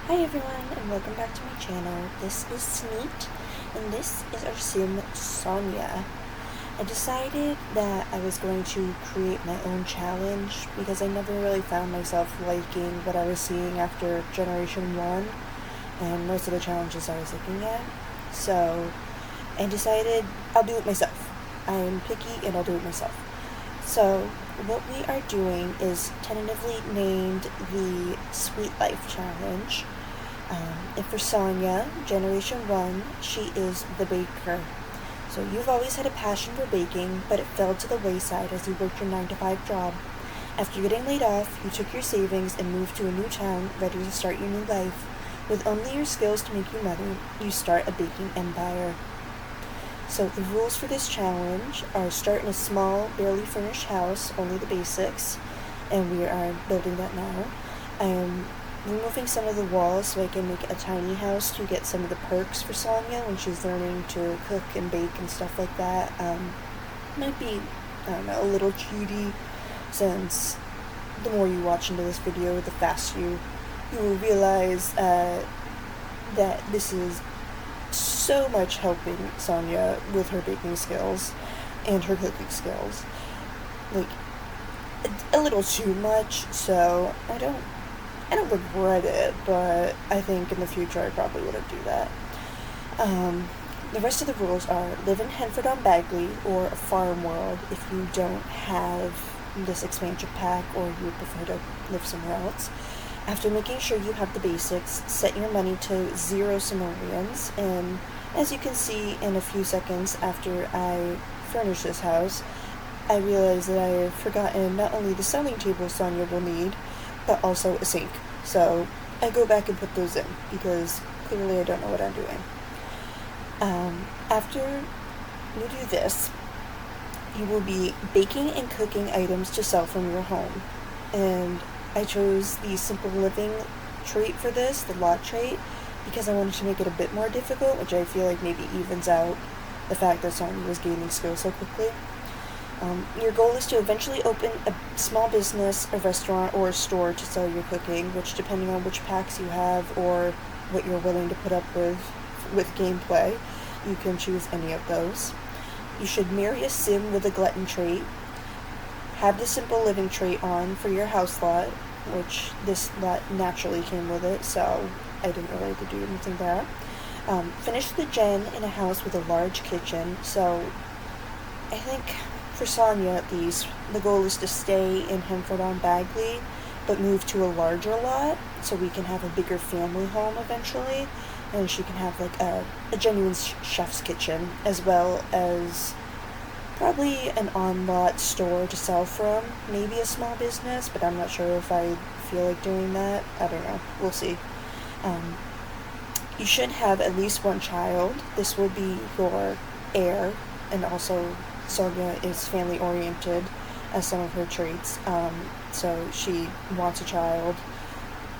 Hi everyone, and welcome back to my channel. This is Sneet, and this is our sim, Sonia. I decided that I was going to create my own challenge because I never really found myself liking what I was seeing after Generation 1 and most of the challenges I was looking at. So I decided I'll do it myself. I'm picky and I'll do it myself. So what we are doing is tentatively named the Sweet Life Challenge. And for Sonia, Generation 1, she is the baker. So you've always had a passion for baking, but it fell to the wayside as you worked your 9 to 5 job. After getting laid off, you took your savings and moved to a new town, ready to start your new life. With only your skills to make you money, you start a baking empire. So the rules for this challenge are start in a small, barely furnished house, only the basics, and we are building that now. I'm removing some of the walls so I can make a tiny house to get some of the perks for Sonia when she's learning to cook and bake and stuff like that. Might be, I don't know, a little cheaty, since the more you watch into this video, the faster you will realize that this is so much helping Sonia with her baking skills and her cooking skills. Like, a little too much, so I don't regret it, but I think in the future I probably wouldn't do that. The rest of the rules are live in Henford-on-Bagley or a farm world if you don't have this expansion pack or you prefer to live somewhere else. After making sure you have the basics, set your money to 0 simoleons, and as you can see in a few seconds after I furnish this house, I realized that I have forgotten not only the sewing table Sonia will need, but also a sink. So I go back and put those in because clearly I don't know what I'm doing. After you do this, you will be baking and cooking items to sell from your home. And I chose the simple living trait for this, the lot trait, because I wanted to make it a bit more difficult, which I feel like maybe evens out the fact that Sonia was gaining skills so quickly. Your goal is to eventually open a small business, a restaurant, or a store to sell your cooking, which, depending on which packs you have or what you're willing to put up with gameplay, you can choose any of those. You should marry a sim with a glutton trait, have the simple living trait on for your house lot, which this lot naturally came with it, so I didn't really have to do anything there. Finish the gen in a house with a large kitchen, so I think for Sonia at least, the goal is to stay in Henford-on-Bagley, but move to a larger lot so we can have a bigger family home eventually, and she can have like a genuine chef's kitchen, as well as probably an on-lot store to sell from, maybe a small business, but I'm not sure if I feel like doing that. I don't know. We'll see. You should have at least one child. This will be your heir, and also Sonia is family oriented as some of her traits, so she wants a child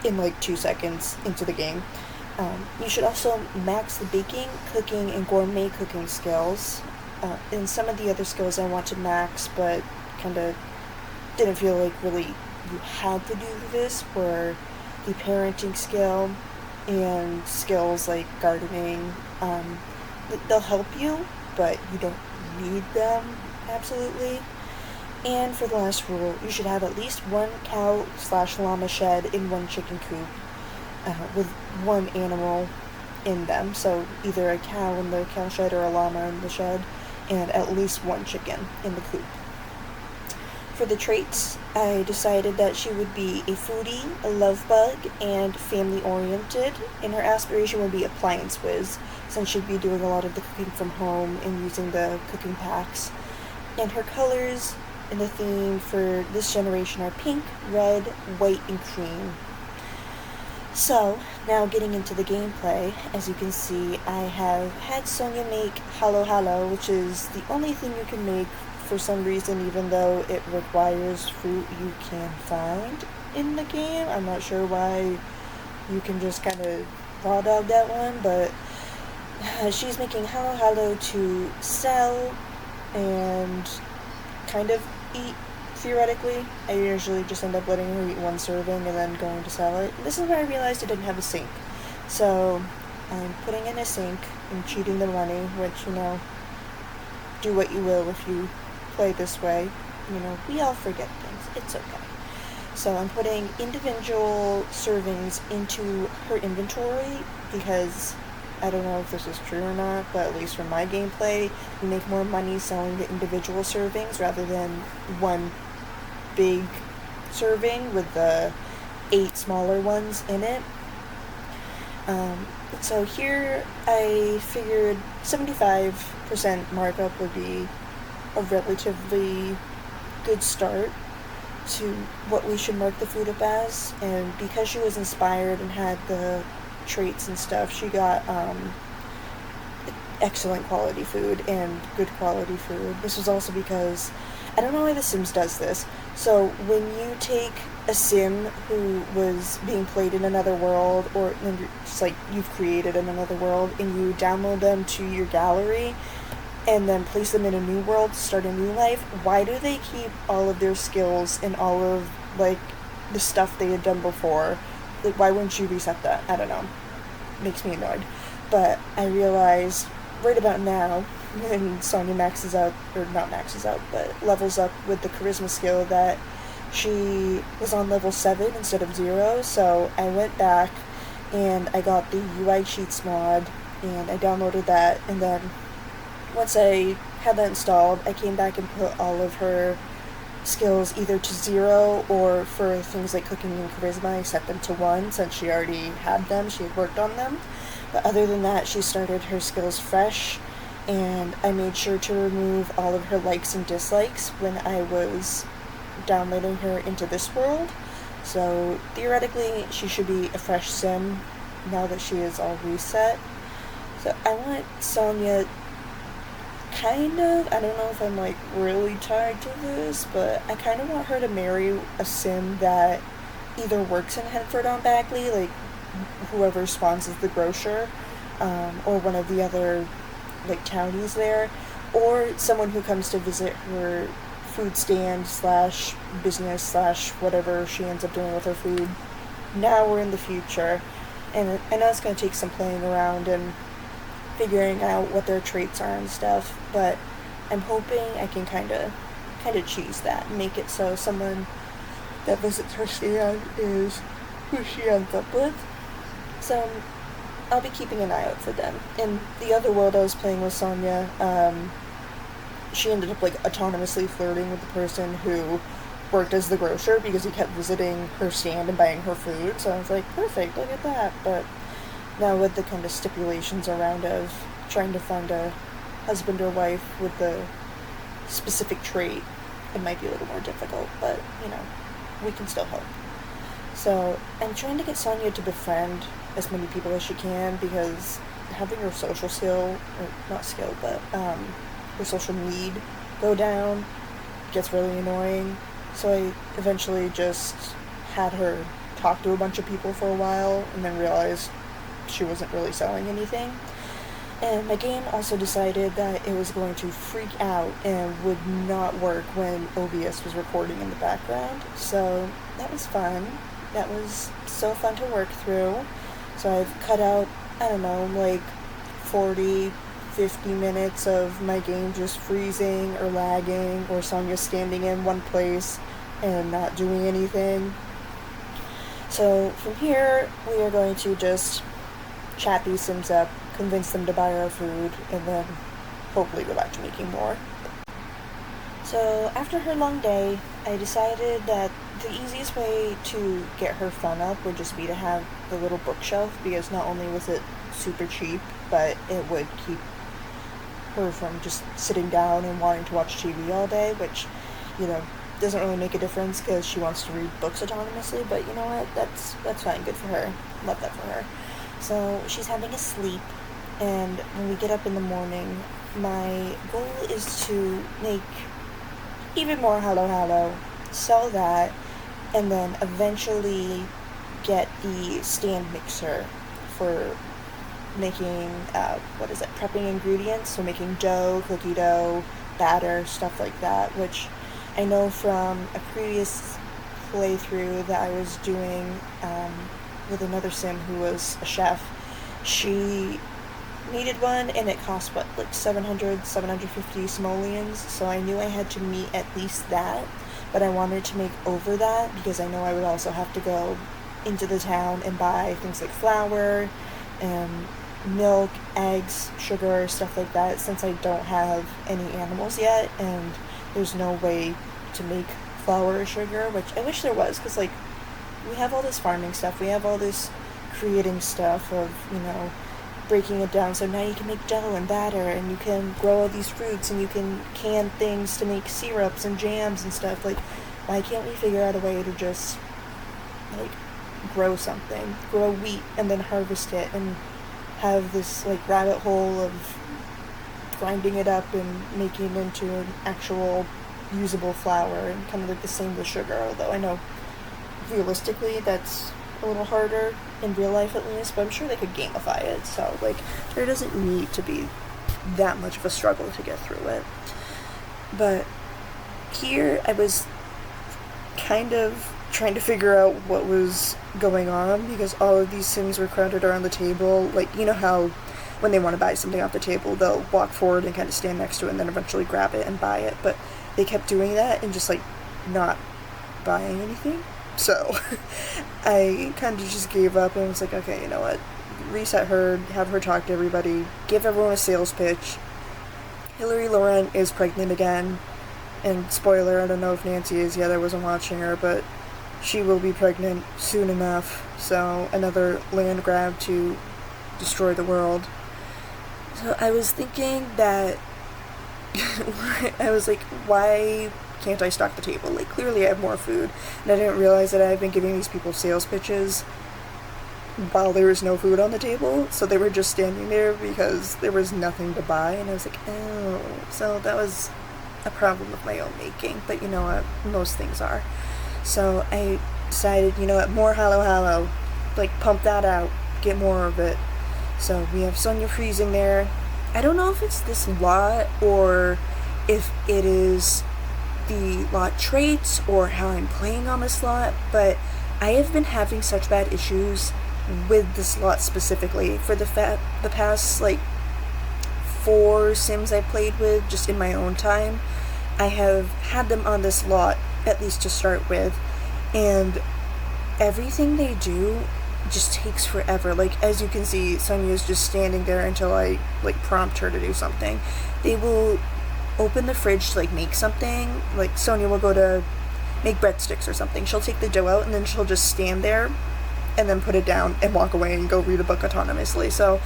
in like 2 seconds into the game. You should also max the baking, cooking, and gourmet cooking skills. And some of the other skills I want to max, but kind of didn't feel like really you had to do this, were the parenting skill and skills like gardening. They'll help you, but you don't need them, absolutely. And for the last rule, you should have at least one cow/llama shed in one chicken coop, with one animal in them. So either a cow in the cow shed or a llama in the shed, and at least one chicken in the coop. For the traits, I decided that she would be a foodie, a love bug, and family oriented, and her aspiration would be appliance whiz, since she'd be doing a lot of the cooking from home and using the cooking packs. And her colors and the theme for this generation are pink, red, white, and cream. So, now getting into the gameplay, as you can see, I have had Sonia make halo halo, which is the only thing you can make for some reason, even though it requires fruit you can find in the game. I'm not sure why you can just kind of raw dog that one, but she's making halo halo to sell and kind of eat theoretically. I usually just end up letting her eat one serving and then going to sell it. This is where I realized I didn't have a sink. So I'm putting in a sink and cheating the money, which, do what you will if you play this way. We all forget things. It's okay. So I'm putting individual servings into her inventory because I don't know if this is true or not, but at least from my gameplay, you make more money selling the individual servings rather than one big serving with the 8 smaller ones in it. So here I figured 75% markup would be a relatively good start to what we should mark the food up as, and because she was inspired and had the traits and stuff, she got excellent quality food and good quality food. This was also because I don't know why The Sims does this. So when you take a sim who was being played in another world, or it's like you've created in another world, and you download them to your gallery and then place them in a new world to start a new life, why do they keep all of their skills and all of like the stuff they had done before? Like, why wouldn't you reset that? I don't know. Makes me annoyed. But I realized right about now, when Sonya maxes out, or not maxes out, but levels up with the charisma skill, that she was on level 7 instead of 0, so I went back and I got the UI Cheats mod, and I downloaded that, and then once I had that installed, I came back and put all of her skills either to 0, or for things like cooking and charisma, I set them to 1 since she already had them, she had worked on them. But other than that, she started her skills fresh, and I made sure to remove all of her likes and dislikes when I was downloading her into this world. So theoretically, she should be a fresh sim now that she is all reset. So I want Sonya kind of, I don't know if I'm like really tied to this, but I kind of want her to marry a sim that either works in Henford on Bagley, like whoever spawns as the grocer, or one of the other like townies there, or someone who comes to visit her food stand slash business slash whatever she ends up doing with her food now or in the future. And I know it's going to take some playing around and figuring out what their traits are and stuff, but I'm hoping I can kind of cheese that and make it so someone that visits her stand is who she ends up with. So I'll be keeping an eye out for them. In the other world I was playing with Sonya, she ended up like autonomously flirting with the person who worked as the grocer because he kept visiting her stand and buying her food. So I was like, perfect, look at that. But now with the kind of stipulations around of trying to find a husband or wife with the specific trait, it might be a little more difficult, but we can still hope. So I'm trying to get Sonya to befriend as many people as she can, because having her social skill, or not skill, but her social need go down gets really annoying. So I eventually just had her talk to a bunch of people for a while and then realized she wasn't really selling anything. And my game also decided that it was going to freak out and would not work when OBS was recording in the background. So that was fun. That was so fun to work through. So I've cut out, I don't know, like 40, 50 minutes of my game just freezing or lagging, or Sonya standing in one place and not doing anything. So from here, we are going to just chat these Sims up, convince them to buy our food, and then hopefully go back to making more. So after her long day, I decided that the easiest way to get her fun up would just be to have the little bookshelf, because not only was it super cheap, but it would keep her from just sitting down and wanting to watch TV all day, which, doesn't really make a difference because she wants to read books autonomously, but you know what, that's fine, good for her, love that for her. So she's having a sleep, and when we get up in the morning, my goal is to make even more Hello, sell that, and then eventually get the stand mixer for making, prepping ingredients, so making dough, cookie dough, batter, stuff like that, which I know from a previous playthrough that I was doing with another sim who was a chef, she needed one and it cost what, like 750 simoleons, so I knew I had to meet at least that, but I wanted to make over that because I know I would also have to go into the town and buy things like flour and milk, eggs, sugar, stuff like that, since I don't have any animals yet and there's no way to make flour or sugar, which I wish there was, because like we have all this farming stuff, we have all this creating stuff of, breaking it down, so now you can make dough and batter and you can grow all these fruits and you can can things to make syrups and jams and stuff. Like, why can't we figure out a way to just like grow something, grow wheat and then harvest it and have this like rabbit hole of grinding it up and making it into an actual usable flour, and kind of like the same with sugar, although I know realistically that's a little harder in real life at least, but I'm sure they could gamify it, so like there doesn't need to be that much of a struggle to get through it. But here I was kind of trying to figure out what was going on, because all of these sims were crowded around the table. Like, you know how when they want to buy something off the table, they'll walk forward and kind of stand next to it and then eventually grab it and buy it, but they kept doing that and just like not buying anything. So I kind of just gave up and was like, okay, you know what, reset her, have her talk to everybody, give everyone a sales pitch. Hillary Laurent is pregnant again, and spoiler, I don't know if Nancy is yet, I wasn't watching her, but she will be pregnant soon enough, so another land grab to destroy the world. So I was thinking that I was like, why can't I stock the table? Like, clearly I have more food, and I didn't realize that I've been giving these people sales pitches while there was no food on the table, so they were just standing there because there was nothing to buy, and I was like, oh, so that was a problem of my own making, but you know what, most things are. So I decided, you know what, more halo, like pump that out, get more of it. So we have Sonia freezing there. I don't know if it's this lot or if it is the lot traits or how I'm playing on this lot, but I have been having such bad issues with this lot specifically for the past like 4 sims I played with just in my own time. I have had them on this lot at least to start with, and everything they do just takes forever. Like, as you can see, Sonia's just standing there until I like prompt her to do something. They will open the fridge to like make something. Like, Sonia will go to make breadsticks or something. She'll take the dough out and then she'll just stand there and then put it down and walk away and go read a book autonomously. So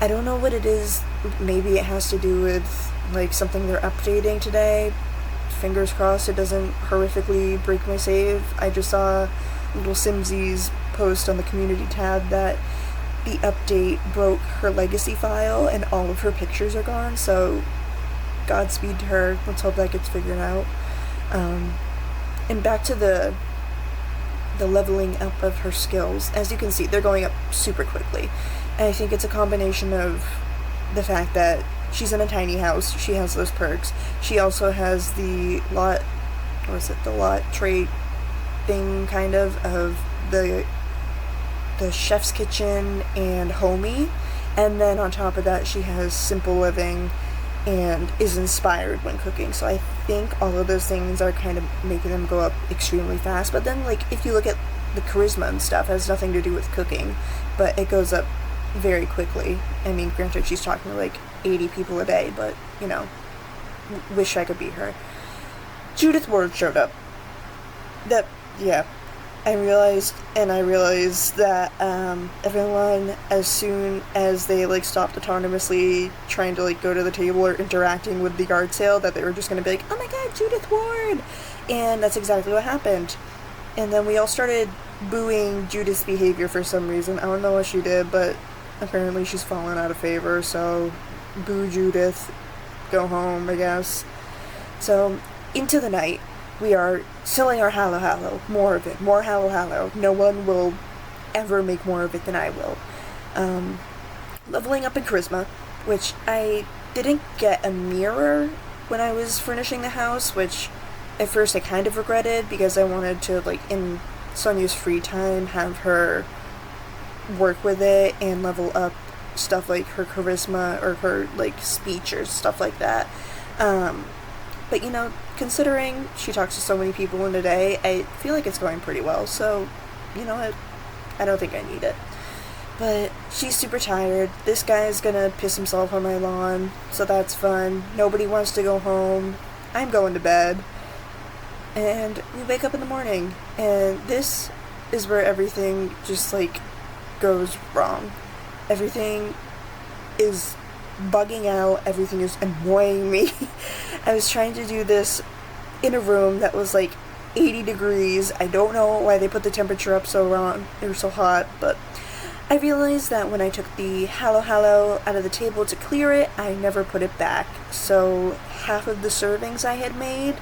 I don't know what it is. Maybe it has to do with like something they're updating today. Fingers crossed it doesn't horrifically break my save. I just saw little Simsies post on the community tab that the update broke her legacy file and all of her pictures are gone, so Godspeed to her. Let's hope that gets figured out. And back to the leveling up of her skills. As you can see, they're going up super quickly. And I think it's a combination of the fact that she's in a tiny house, she has those perks. She also has the lot, or is it the lot trait thing, kind of the chef's kitchen and homey, and then on top of that she has simple living and is inspired when cooking. So I think all of those things are kind of making them go up extremely fast. But then, like, if you look at the charisma and stuff, it has nothing to do with cooking, but it goes up very quickly. I mean, granted, she's talking to like 80 people a day, but you know, wish I could be her. Judith Ward showed up. That, yeah, I realized that everyone, as soon as they like stopped autonomously trying to like go to the table or interacting with the yard sale, that they were just going to be like, oh my god, Judith Ward! And that's exactly what happened. And then we all started booing Judith's behavior for some reason. I don't know what she did, but apparently she's fallen out of favor, so boo Judith, go home, I guess. So, into the night, we are selling our halo, more of it, more halo. No one will ever make more of it than I will. Leveling up in charisma, which I didn't get a mirror when I was furnishing the house, which at first I kind of regretted, because I wanted to, like, in Sonia's free time, have her work with it and level up stuff like her charisma or her, like, speech or stuff like that. But, you know, considering she talks to so many people in a day, I feel like it's going pretty well, so, you know, I don't think I need it. But she's super tired. This guy is gonna piss himself on my lawn, so that's fun. Nobody wants to go home. I'm going to bed. And we wake up in the morning, and this is where everything just, like, goes wrong. Everything is bugging out. Everything is annoying me. I was trying to do this in a room that was, like, 80 degrees. I don't know why they put the temperature up so wrong. It was so hot, but I realized that when I took the halo halo out of the table to clear it, I never put it back. So half of the servings I had made,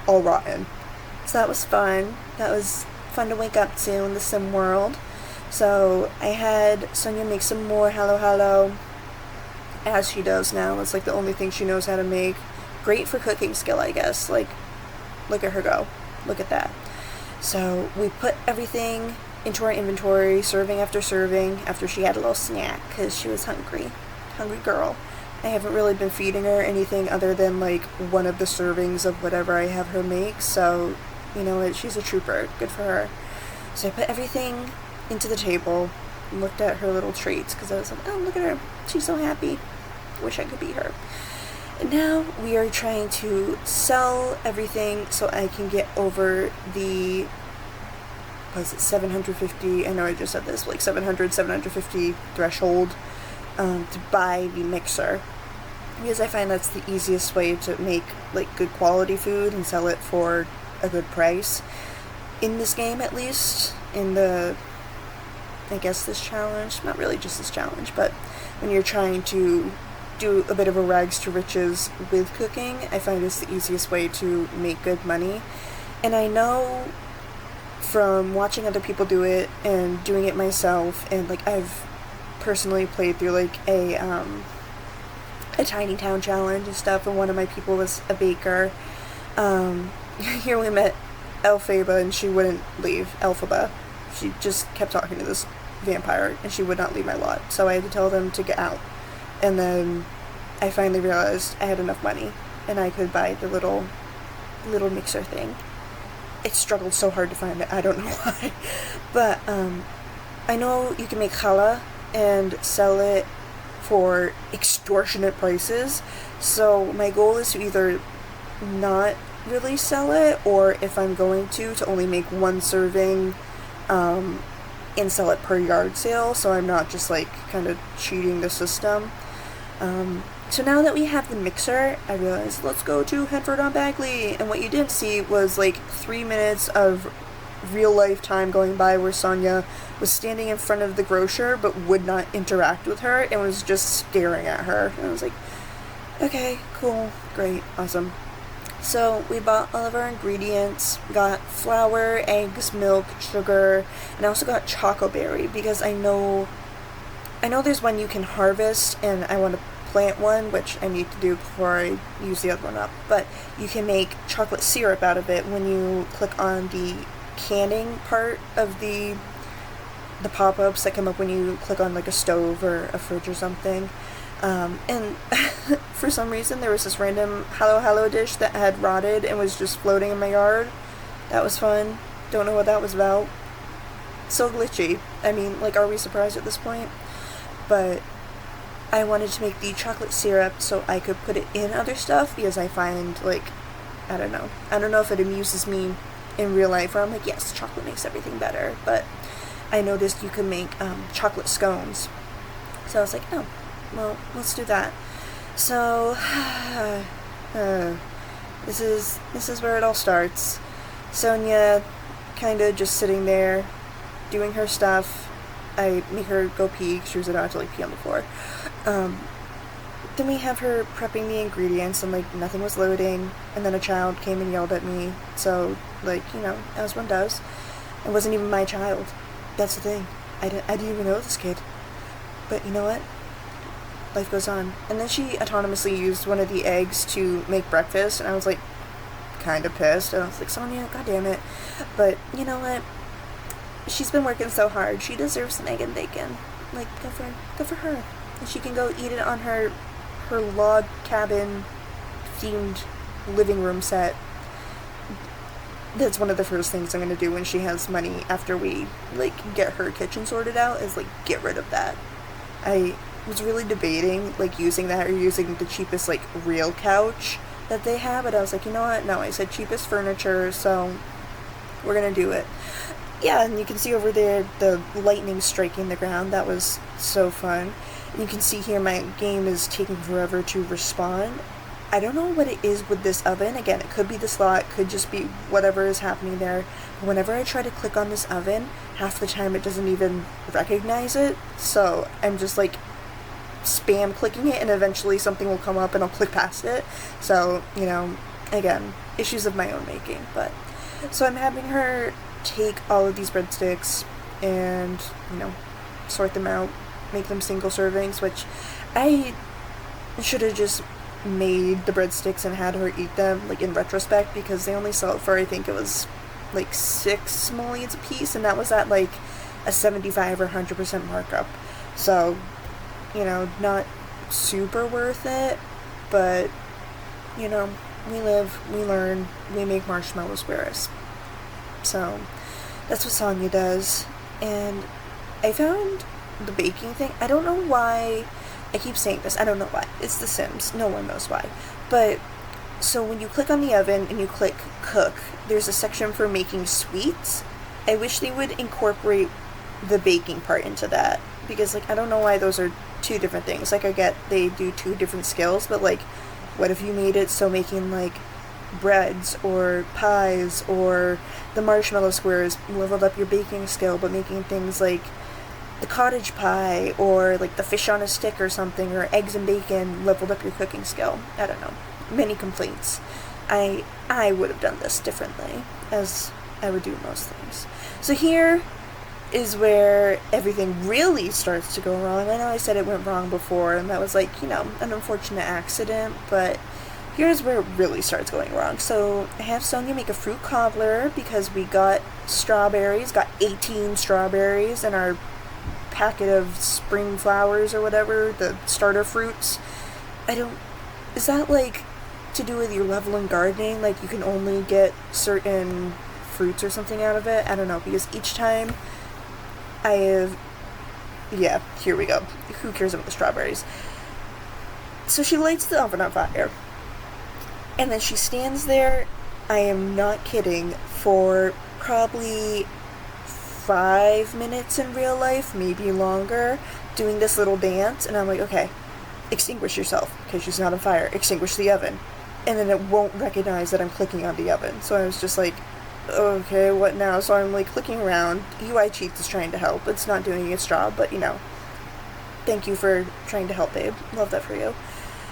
all rotten. So that was fun. That was fun to wake up to in the sim world. So I had Sonia make some more halo halo, as she does now. It's like the only thing she knows how to make. Great for cooking skill, I guess. Like, look at her go. Look at that. So we put everything into our inventory, serving after serving, after she had a little snack, because she was hungry. Hungry girl. I haven't really been feeding her anything other than, like, one of the servings of whatever I have her make, so, you know what, she's a trooper. Good for her. So I put everything into the table and looked at her little treats, because I was like, oh, look at her. She's so happy. Wish I could be her. And now we are trying to sell everything so I can get over the, was it 750, I know I just said this, like 750 threshold to buy the mixer, because I find that's the easiest way to make, like, good quality food and sell it for a good price in this game, at least in the, I guess, this challenge, not really just this challenge, but when you're trying to do a bit of a rags to riches with cooking, I find it's the easiest way to make good money. And I know from watching other people do it and doing it myself, and, like, I've personally played through, like, a tiny town challenge and stuff, and one of my people was a baker. Here we met Elphaba, and she wouldn't leave. Elphaba. She just kept talking to this vampire, and she would not leave my lot, so I had to tell them to get out. And then I finally realized I had enough money, and I could buy the little mixer thing. It struggled so hard to find it, I don't know why. But, I know you can make challah and sell it for extortionate prices, so my goal is to either not really sell it, or if I'm going to only make one serving, and sell it per yard sale, so I'm not just, like, kind of cheating the system. So now that we have the mixer, I realized, let's go to Henford on Bagley, and what you didn't see was, like, 3 minutes of real life time going by where Sonia was standing in front of the grocer but would not interact with her and was just staring at her. And I was like, okay, cool, great, awesome. So we bought all of our ingredients, got flour, eggs, milk, sugar, and I also got chocoberry, because I know there's one you can harvest, and I want to plant one, which I need to do before I use the other one up. But you can make chocolate syrup out of it when you click on the canning part of the pop-ups that come up when you click on, like, a stove or a fridge or something. And for some reason there was this random halo halo dish that had rotted and was just floating in my yard. That was fun. Don't know what that was about. So glitchy. I mean, like, are we surprised at this point? But I wanted to make the chocolate syrup so I could put it in other stuff, because I find, like, I don't know if it amuses me in real life, where I'm like, yes, chocolate makes everything better, but I noticed you can make chocolate scones. So I was like, oh, well, let's do that. So this is where it all starts. Sonia kind of just sitting there doing her stuff. I make her go pee. She was about to, like, pee on the floor. Then we have her prepping the ingredients, and, like, nothing was loading, and then a child came and yelled at me. So, like, you know, as one does. It wasn't even my child. That's the thing. I didn't even know this kid. But you know what? Life goes on. And then she autonomously used one of the eggs to make breakfast, and I was like, kind of pissed. And I was like, Sonia, god damn it. But you know what? She's been working so hard. She deserves some egg and bacon. Like, good for her. And she can go eat it on her log cabin themed living room set. That's one of the first things I'm going to do when she has money after we, like, get her kitchen sorted out, is, like, get rid of that. I was really debating, like, using that or using the cheapest, like, real couch that they have, but I was like, you know what? No, I said cheapest furniture, so we're going to do it. Yeah, and you can see over there the lightning striking the ground. That was so fun. And you can see here my game is taking forever to respawn. I don't know what it is with this oven. Again, it could be the slot, could just be whatever is happening there. But whenever I try to click on this oven, half the time it doesn't even recognize it. So I'm just like spam clicking it, and eventually something will come up and I'll click past it. So, you know, again, issues of my own making. But so I'm having her take all of these breadsticks and, you know, sort them out, make them single servings, which I should have just made the breadsticks and had her eat them, like, in retrospect, because they only sell it for, I think it was like 6 simoleons a piece, and that was at like a 75 or 100% markup. So, you know, not super worth it, but, you know, we live, we learn, we make marshmallow squares. So that's what Sonia does. And I found the baking thing, I don't know why I keep saying this, I don't know why. It's The Sims, no one knows why. But, so when you click on the oven and you click cook, there's a section for making sweets. I wish they would incorporate the baking part into that, because, like, I don't know why those are 2 different things. Like, I get they do 2 different skills, but, like, what if you made it so making, like, breads or pies or the marshmallow squares leveled up your baking skill, but making things like the cottage pie or like the fish on a stick or something, or eggs and bacon leveled up your cooking skill. I don't know. Many complaints. I would have done this differently, as I would do most things. So here is where everything really starts to go wrong. I know I said it went wrong before, and that was like, you know, an unfortunate accident, but here's where it really starts going wrong. So I have Sonia make a fruit cobbler because we got strawberries, got 18 strawberries in our packet of spring flowers or whatever, the starter fruits. Is that like to do with your level in gardening? Like you can only get certain fruits or something out of it? I don't know, because each time I have, yeah, here we go. Who cares about the strawberries? So she lights the oven on fire. And then she stands there, I am not kidding, for probably 5 minutes in real life, maybe longer, doing this little dance. And I'm like, okay, extinguish yourself, because she's not on fire. Extinguish the oven. And then it won't recognize that I'm clicking on the oven. So I was just like, okay, what now? So I'm like clicking around. UI Cheats is trying to help. It's not doing its job, but you know, thank you for trying to help, babe. Love that for you.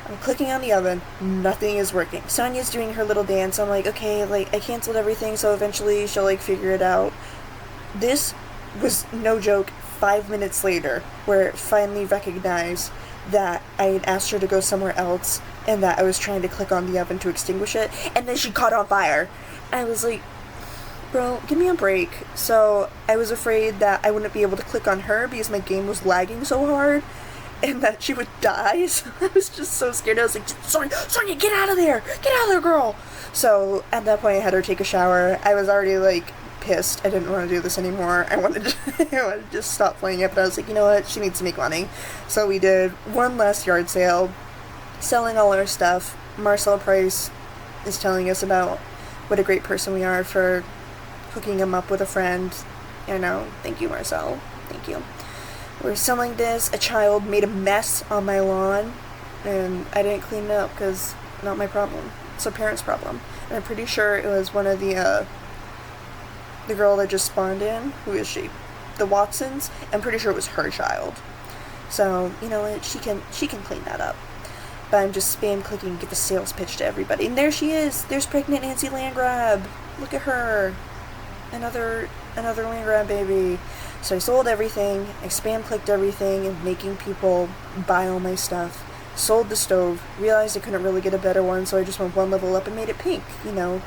I'm clicking on the oven, nothing is working. Sonia's doing her little dance. I'm like, okay, like, I canceled everything, so eventually she'll, like, figure it out. This was, no joke, 5 minutes later, where it finally recognized that I had asked her to go somewhere else, and that I was trying to click on the oven to extinguish it, and then she caught on fire. I was like, bro, give me a break. So I was afraid that I wouldn't be able to click on her because my game was lagging so hard, and that she would die. So I was just so scared. I was like, Sonia, get out of there! Get out of there, girl! So at that point I had her take a shower. I was already like pissed. I didn't want to do this anymore. I wanted to just stop playing it, but I was like, you know what? She needs to make money. So we did one last yard sale, selling all our stuff. Marcel Price is telling us about what a great person we are for hooking him up with a friend. You know, thank you, Marcel. Thank you. We're selling this. A child made a mess on my lawn, and I didn't clean it up because not my problem. It's a parent's problem. And I'm pretty sure it was one of the girl that just spawned in. Who is she? The Watsons. I'm pretty sure it was her child. So, you know what? She can clean that up. But I'm just spam clicking and give a sales pitch to everybody. And there she is. There's pregnant Nancy Landgrab. Look at her. Another Landgrab baby. So I sold everything, I spam clicked everything and making people buy all my stuff. Sold the stove, realized I couldn't really get a better one, so I just went one level up and made it pink. You know,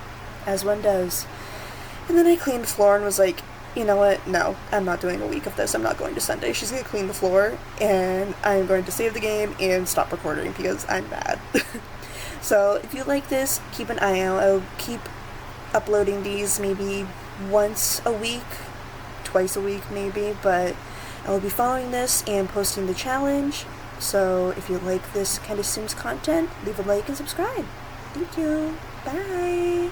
as one does. And then I cleaned the floor and was like, you know what, no, I'm not doing a week of this, I'm not going to Sunday. She's going to clean the floor, and I'm going to save the game and stop recording because I'm mad. So if you like this, keep an eye out. I'll keep uploading these maybe once a week, twice a week maybe, but I will be following this and posting the challenge. So if you like this kind of Sims content, leave a like and subscribe. Thank you. Bye.